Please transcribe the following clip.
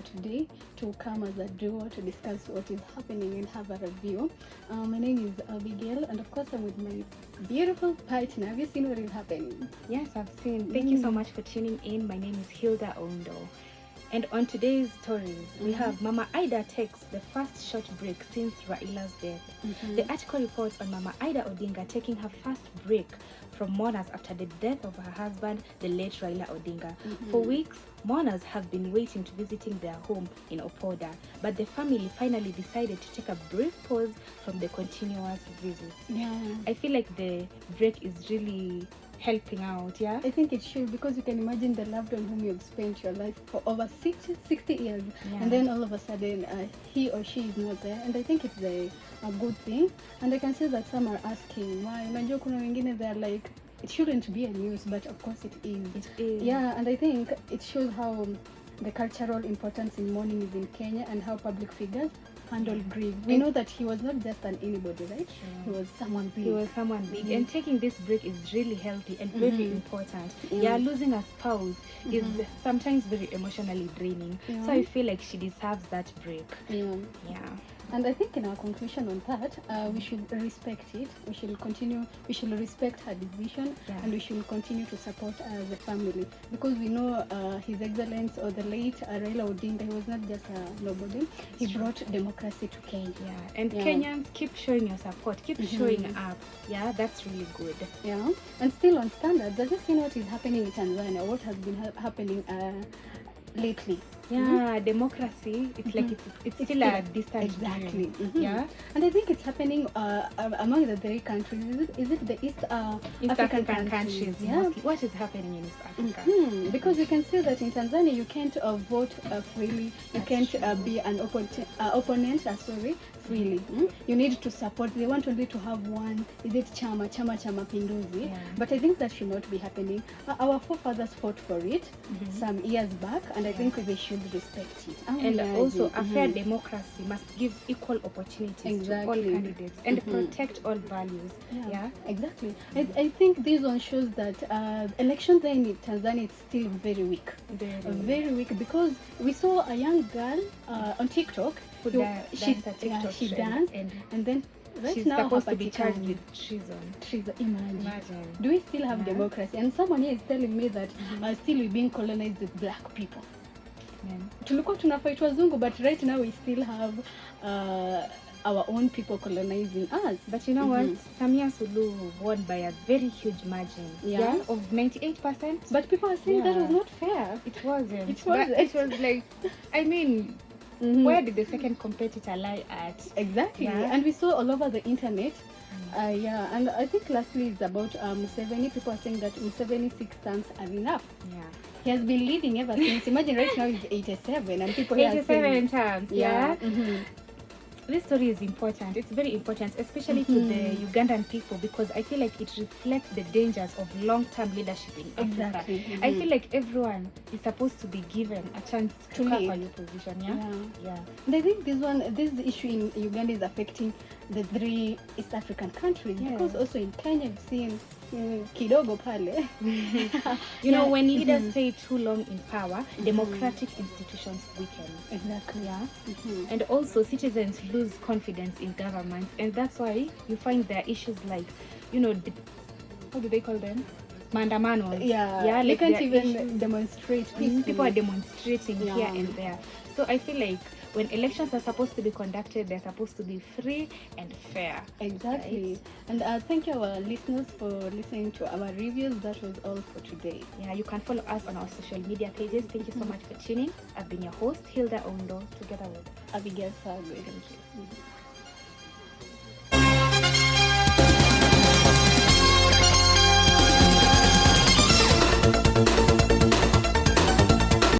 today to come as a duo to discuss what is happening and have a review. My name is Abigail, and of course I'm with my beautiful partner. Have you seen what is happening? Yes, I've seen. Thank you so much for tuning in. My name is Hilda Ondo. And on today's stories, we have Mama Ida takes the first short break since Raila's death. The article reports on Mama Ida Odinga taking her first break from mourners after the death of her husband, the late Raila Odinga. For weeks, mourners have been waiting to visiting their home in Opoda, but the family finally decided to take a brief pause from the continuous visits. Yeah. I feel like the break is really helping out, yeah? I think it should, because you can imagine the loved one whom you've spent your life for over 60 years, and then all of a sudden he or she is not there, and I think it's a good thing. And I can see that some are asking why. Unajua kuna wengine they're like, it shouldn't be a news, but of course it is. It is. Yeah, and I think it shows how the cultural importance in mourning is in Kenya and how public figures handle grief. We know that he was not just an anybody, right? He was someone big. He was someone big, and taking this break is really healthy and very important. Yeah, losing a spouse is sometimes very emotionally draining. So I feel like she deserves that break. Yeah. And I think in our conclusion on that, we should respect it. We should respect her decision, and we should continue to support the family, because we know His Excellence or the late Raila Odinga, he was not just a nobody. He brought democracy to Kenya. Yeah, and Kenyans, keep showing your support, keep showing up. Yeah, that's really good. Yeah, and still on standards, have you seen what is happening in Tanzania? What has been happening lately? Yeah, democracy, it's like it's still a distant dream. Yeah, and I think it's happening among the three countries. Is it the East African countries? Yeah. Mostly. What is happening in East Africa? Because you can see that in Tanzania you can't vote freely. You can't be an opponent freely. You need to support. They want only to have one. Is it Chama Pinduzi? Yeah. But I think that should not be happening. Our forefathers fought for it some years back, and I think they should respect it. And also a fair democracy must give equal opportunities to all candidates and protect all values. Yeah, exactly. I think this one shows that elections in Tanzania is still very weak. Very weak, because we saw a young girl on TikTok. She danced, and then she's supposed to be charged with treason. Imagine. Do we still have democracy? And someone here is telling me that still we're being colonized with black people. Tulikuwa tunafight wazungu, but right now we still have our own people colonizing us. But you know what? Samia Suluhu won by a very huge margin. Yeah, of 98%. But people are saying that was not fair. It wasn't. It was like, I mean, where did the second competitor lie at? Exactly. And we saw all over the internet. And I think lastly is about Museveni. People are saying that Museveni's 6 terms are enough. Yeah. He has been leading ever since. Imagine right now he's 87, and people 87 terms. Yeah. This story is important. It's very important, especially to the Ugandan people, because I feel like it reflects the dangers of long-term leadership in Africa. I feel like everyone is supposed to be given a chance to cover your position. Yeah. And I think this issue in Uganda is affecting the 3 East African countries, because also in Kenya we've seen kidogo pale. You know, when leaders stay too long in power, democratic institutions weaken. Exactly. And also citizens lose confidence in government, and that's why you find there are issues like, you know, what do they call them? Maandamano. Yeah, they can't even demonstrate peacefully. People are demonstrating here and there. So I feel like when elections are supposed to be conducted, they're supposed to be free and fair. Exactly. Right? And thank you, our listeners, for listening to our reviews. That was all for today. Yeah, you can follow us on our social media pages. Thank you so much for tuning. I've been your host, Hilda Ondo, together with Abigail Sagwe. Thank you.